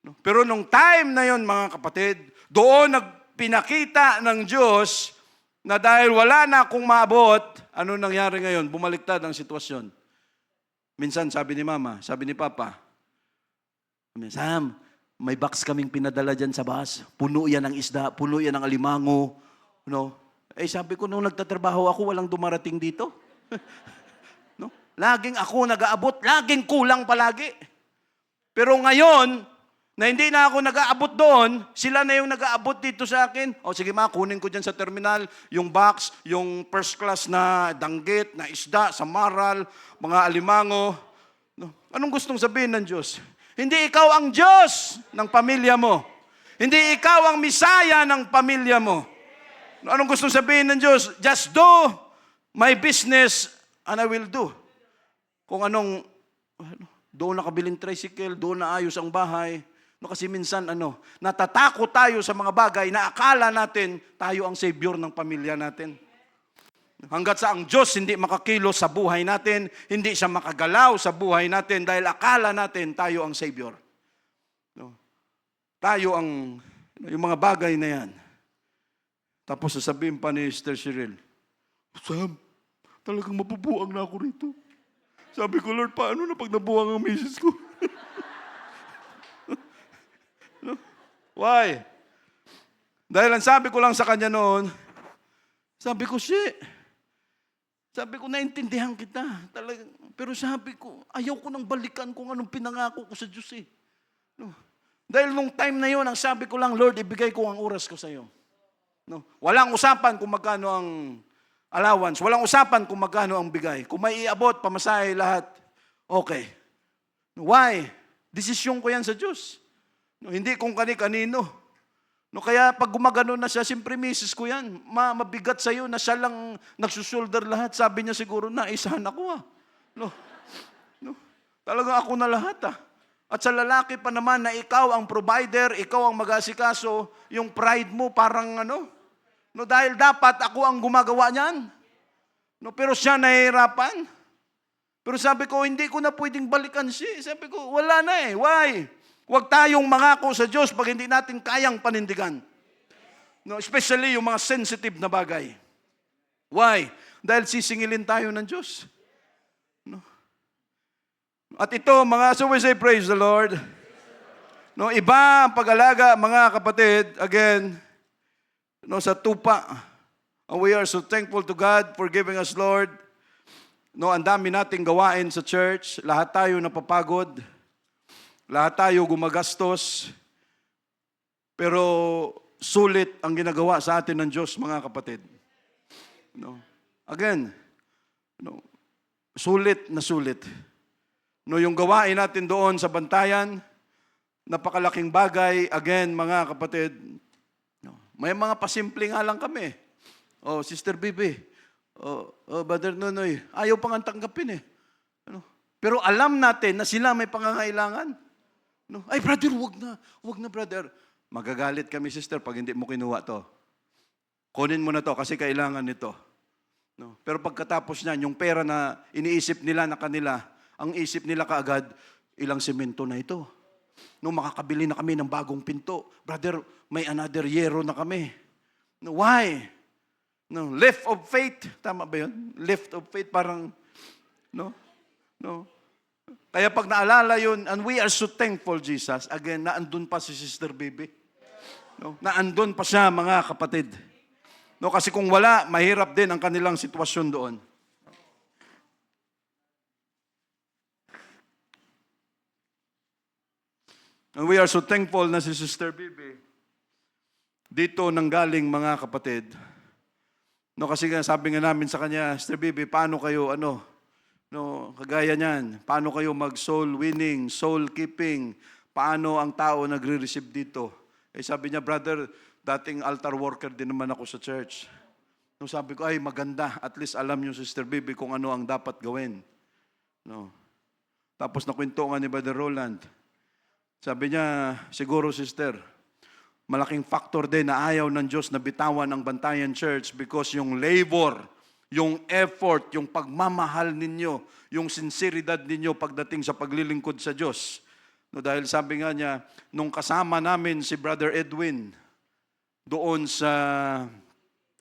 No, pero nung time na yon, mga kapatid, doon nagpinakita ng Diyos na dahil wala na akong maabot, ano nangyari ngayon? Bumaliktad ang sitwasyon. Minsan, sabi ni Mama, sabi ni Papa, Sam, may box kaming pinadala dyan sa bus. Puno yan ng isda, puno yan ng alimango. No? Eh sabi ko, nung nagtatrabaho ako, walang dumarating dito. No? Laging ako nag-aabot, laging kulang palagi. Pero ngayon, na hindi na ako nag-aabot doon, sila na yung nag-aabot dito sa akin. O sige kunin ko dyan sa terminal, yung box, yung first class na danggit, na isda, samaral, mga alimango. No? Anong gustong sabihin ng Diyos? Hindi ikaw ang Diyos ng pamilya mo. Hindi ikaw ang Misaya ng pamilya mo. Anong gustong sabihin ng Diyos? Just do my business and I will do. Kung doon nakabiling tricycle, doon naayos ang bahay. No, kasi minsan, natatakot tayo sa mga bagay na akala natin tayo ang savior ng pamilya natin. Hanggat sa ang Diyos hindi makakilos sa buhay natin, hindi siya makagalaw sa buhay natin dahil akala natin tayo ang Savior. No? Tayo yung mga bagay na yan. Tapos sasabihin pa ni Sister Cheryl, Sam, talagang mabubuang na ako rito. Sabi ko, Lord, paano na pag nabuang ang misis ko? No? Why? Dahil ang sabi ko lang sa kanya noon, sabi ko, sabi ko, naintindihan kita. Talaga. Pero sabi ko, ayaw ko nang balikan kung anong pinangako ko sa Diyos eh. No. Dahil nung time na yon, ang sabi ko lang, Lord, ibigay ko ang oras ko sa iyo. No. Walang usapan kung magkano ang allowance. Walang usapan kung magkano ang bigay. Kung may iabot, pamasahe lahat, okay. Why? Desisyon ko yan sa Diyos. No, hindi kung kani-kanino. No, kaya pag gumagano na siya, siyempre misis ko yan. Mabigat sa'yo na siya lang nagsusulder lahat. Sabi niya siguro, naisahan ako ah. No, no, talagang ako na lahat ah. At sa lalaki pa naman na ikaw ang provider, ikaw ang mag-asikaso, yung pride mo parang no, dahil dapat ako ang gumagawa niyan. No, pero siya nahihirapan. Pero sabi ko, hindi ko na pwedeng balikan siya. Sabi ko, wala na eh. Why? Huwag tayong mangako sa Diyos pag hindi natin kayang panindigan. No, especially yung mga sensitive na bagay. Why? Dahil sisingilin tayo ng Diyos. No? At ito, so we say, praise the Lord. No, iba ang pag-alaga, mga kapatid, again, no, sa tupa. And we are so thankful to God for giving us, Lord. No, ang dami nating gawain sa church. Lahat tayo napapagod. Lahat tayo gumagastos, pero sulit ang ginagawa sa atin ng Diyos, mga kapatid. No. Again, no, sulit na sulit. No, yung gawain natin doon sa bantayan, napakalaking bagay. Again, mga kapatid, no, may mga pasimple nga lang kami. Oh, Sister Bibi, Brother Nonoy, ayaw pang ang tanggapin eh. Ano? Pero alam natin na sila may pangangailangan. No? Ay, brother, wag na, brother. Magagalit kami, sister, pag hindi mo kinuha to. Kunin mo na to kasi kailangan nito. No? Pero pagkatapos niyan, yung pera na iniisip nila na kanila, ang isip nila kaagad, ilang semento na ito. No, makakabili na kami ng bagong pinto. Brother, may another yero na kami. No, why? No, lift of faith. Tama ba yun? Lift of faith, parang, no? Kaya pag naalala yun, and we are so thankful, Jesus, again, naandun pa si Sister Bibi. No? Naandun pa siya, mga kapatid. No, kasi kung wala, mahirap din ang kanilang sitwasyon doon. And we are so thankful na si Sister Bibi dito nanggaling, mga kapatid. No, kasi nga sabi nga namin sa kanya, Sister Bibi, paano kayo kagaya niyan, paano kayo mag-soul winning, soul keeping, paano ang tao nagre-receive dito? Eh sabi niya, brother, dating altar worker din naman ako sa church. No, sabi ko, ay maganda, at least alam niyo, Sister Bibi, kung ano ang dapat gawin. No. Tapos nakwento nga ni Brother Roland. Sabi niya, siguro, sister, malaking factor din na ayaw ng Diyos na bitawan ang Bantayan Church because yung labor, yung effort, yung pagmamahal ninyo, yung sinseridad ninyo pagdating sa paglilingkod sa Diyos. No, dahil sabi nga niya, nung kasama namin si Brother Edwin doon sa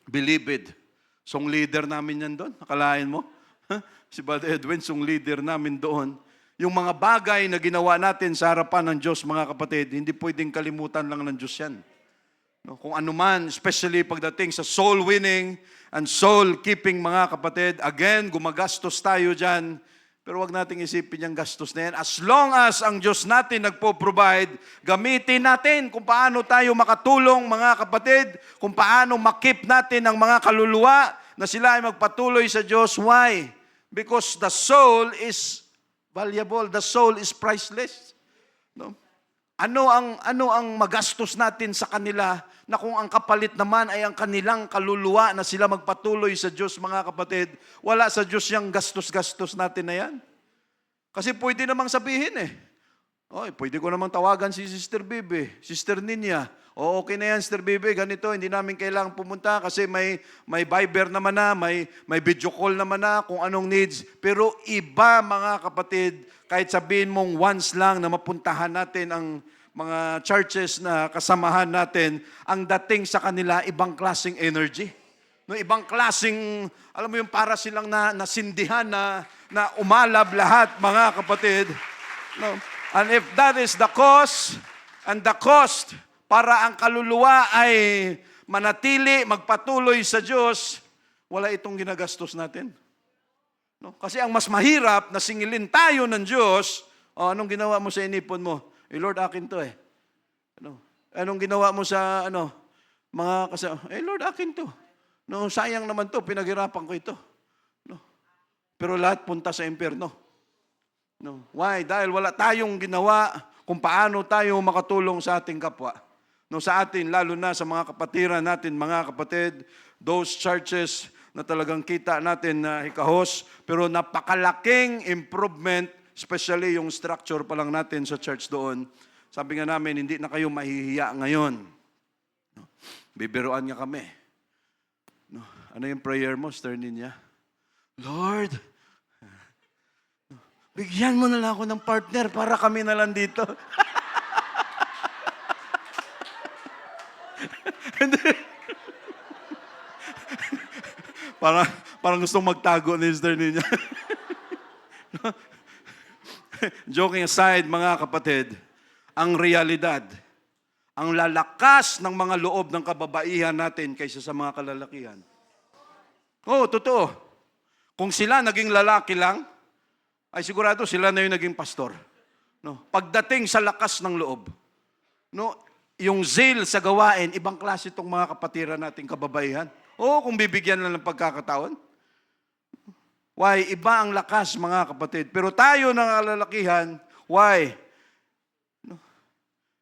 Bilibid, song leader namin yan doon, nakalain mo? Si Brother Edwin, song leader namin doon. Yung mga bagay na ginawa natin sa harapan ng Diyos, mga kapatid, hindi pwedeng kalimutan lang ng Diyos yan. No, kung ano man, especially pagdating sa soul winning and soul keeping, mga kapatid, again, gumagastos tayo dyan, pero wag nating isipin yung gastos na yan. As long as ang Diyos natin nagpo-provide, gamitin natin kung paano tayo makatulong, mga kapatid, kung paano makip natin ang mga kaluluwa na sila ay magpatuloy sa Diyos. Why? Because the soul is valuable. The soul is priceless. No? Ano ang magastos natin sa kanila na kung ang kapalit naman ay ang kanilang kaluluwa na sila magpatuloy sa Diyos, mga kapatid, wala sa Diyos yung gastos-gastos natin na yan. Kasi pwede namang sabihin pwede ko namang tawagan si Sister Bibi, Sister Ninya. Okay na yan, Sister Bibi, ganito, hindi namin kailangang pumunta kasi may Viber naman na, may video call naman na kung anong needs. Pero iba, mga kapatid, kahit sabihin mong once lang na mapuntahan natin ang mga churches na kasamahan natin, ang dating sa kanila, ibang klaseng energy. No, ibang klaseng, alam mo yung para silang nasindihan na umalab lahat, mga kapatid. No? And if that is the cause and the cost para ang kaluluwa ay manatili, magpatuloy sa Diyos, wala itong ginagastos natin. No? Kasi ang mas mahirap na singilin tayo ng Diyos, anong ginawa mo sa inipon mo? Lord, akin to . Anong ginawa mo sa mga kasama? Lord, akin to. No, sayang naman to, pinaghirapan ko ito. No? Pero lahat punta sa impyerno. No. Why? Dahil wala tayong ginawa kung paano tayo makatulong sa ating kapwa. No, sa atin, lalo na sa mga kapatiran natin, mga kapatid, those churches na talagang kita natin na hikahos, pero napakalaking improvement, especially yung structure pa lang natin sa church doon. Sabi nga namin, hindi na kayo mahihiya ngayon. No. Bibiruan nga kami. No. Ano yung prayer mo, Sister Ninya? Lord, bigyan mo na lang ako ng partner para kami na lang dito. parang gustong magtago ni Sister Ninya. Joking aside, mga kapatid, ang realidad, ang lalakas ng mga loob ng kababaihan natin kaysa sa mga kalalakihan. Totoo. Kung sila naging lalaki lang, ay sigurado sila na yung naging pastor. No? Pagdating sa lakas ng loob, yung zeal sa gawain, ibang klase itong mga kapatiran nating kababaihan. Kung bibigyan lang ng pagkakataon. Why? Iba ang lakas, mga kapatid. Pero tayo ng kalalakihan, why?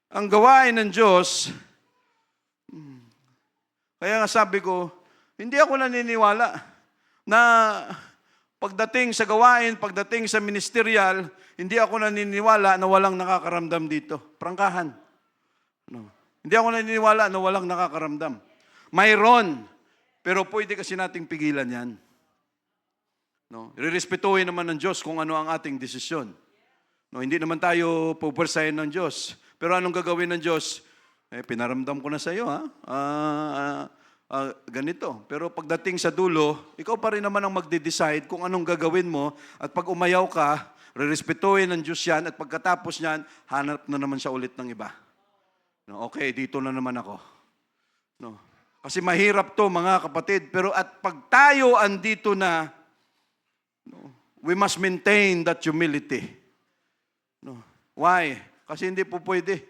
Ang gawain ng Diyos, kaya nga sabi ko, hindi ako naniniwala na pagdating sa gawain, pagdating sa ministerial, hindi ako naniniwala na walang nakakaramdam dito. Prangkahan. No. Hindi ako naniniwala na walang nakakaramdam. Mayroon, pero pwede kasi nating pigilan yan. No? Irerespetuhin naman ng Diyos kung ano ang ating desisyon. No, hindi naman tayo pupersahin ng Diyos. Pero anong gagawin ng Diyos? Pinaramdam ko na sa iyo, ha? Ganito. Pero pagdating sa dulo, ikaw pa rin naman ang magde-decide kung anong gagawin mo. At pag umayaw ka, rerespetuhin ng Diyos yan. At pagkatapos yan, hanap na naman siya ulit ng iba. No, okay, dito na naman ako. No. Kasi mahirap to, mga kapatid. Pero at pag tayo andito na, no, we must maintain that humility. No. Why? Kasi hindi po pwede.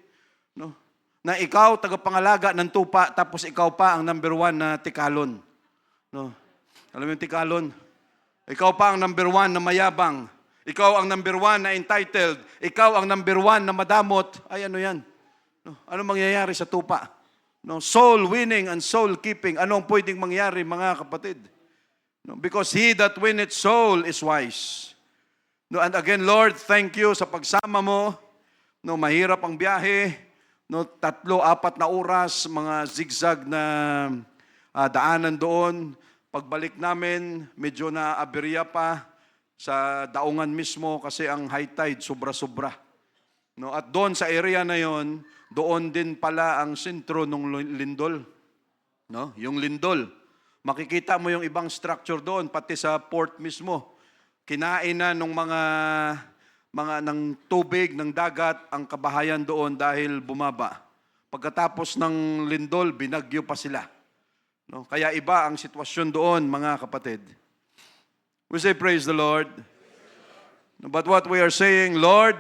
No. Na ikaw, tagapangalaga ng tupa, tapos ikaw pa ang number 1 na tikalon. No. Alam mo yung tikalon? Ikaw pa ang number 1 na mayabang. Ikaw ang number 1 na entitled. Ikaw ang number 1 na madamot. Ay, ano yan? No. Ano mangyayari sa tupa? No. Soul winning and soul keeping. Ano ang pwedeng mangyari, mga kapatid? No. Because he that winneth soul is wise. No, and again, Lord, thank you sa pagsama mo. No, mahirap ang biyahe. No, 3-4 na oras, mga zigzag na daanan doon. Pagbalik namin, medyo na aberya pa sa daungan mismo kasi ang high tide sobra-sobra. No, at doon sa area na yon, doon din pala ang sentro ng lindol. No, yung lindol. Makikita mo yung ibang structure doon, pati sa port mismo. Kinain na ng mga ng tubig, ng dagat, ang kabahayan doon dahil bumaba. Pagkatapos ng lindol, binagyo pa sila. No? Kaya iba ang sitwasyon doon, mga kapatid. We say, praise the Lord. But what we are saying, Lord,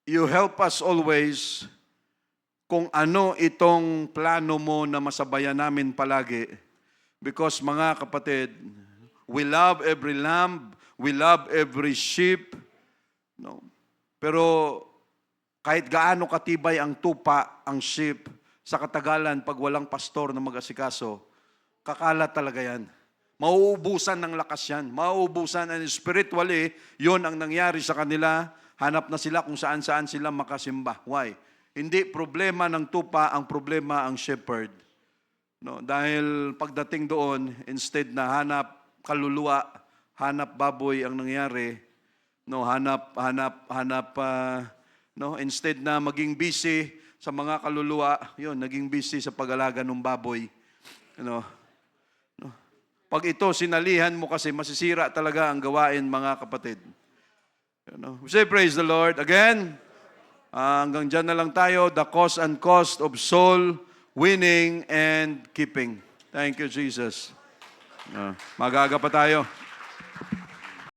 you help us always kung ano itong plano mo na masabayan namin palagi. Because, mga kapatid, we love every lamb. We love every sheep. No? Pero kahit gaano katibay ang tupa, ang sheep, sa katagalan, pag walang pastor na mag-asikaso, kakalat talaga yan. Mauubusan ng lakas yan. Mauubusan. And spiritually, yon ang nangyari sa kanila. Hanap na sila kung saan-saan sila makasimba. Why? Hindi problema ng tupa, ang problema ang shepherd. No? Dahil pagdating doon, instead na hanap kaluluwa, hanap baboy ang nangyari, no, no, instead na maging busy sa mga kaluluwa, yun, naging busy sa pag-alaga ng baboy. No. Pag ito sinalihan mo kasi masisira talaga ang gawain, mga kapatid. We say praise the Lord. Again, hanggang dyan na lang tayo, the cause and cost of soul winning and keeping. Thank you, Jesus. Magaga pa tayo.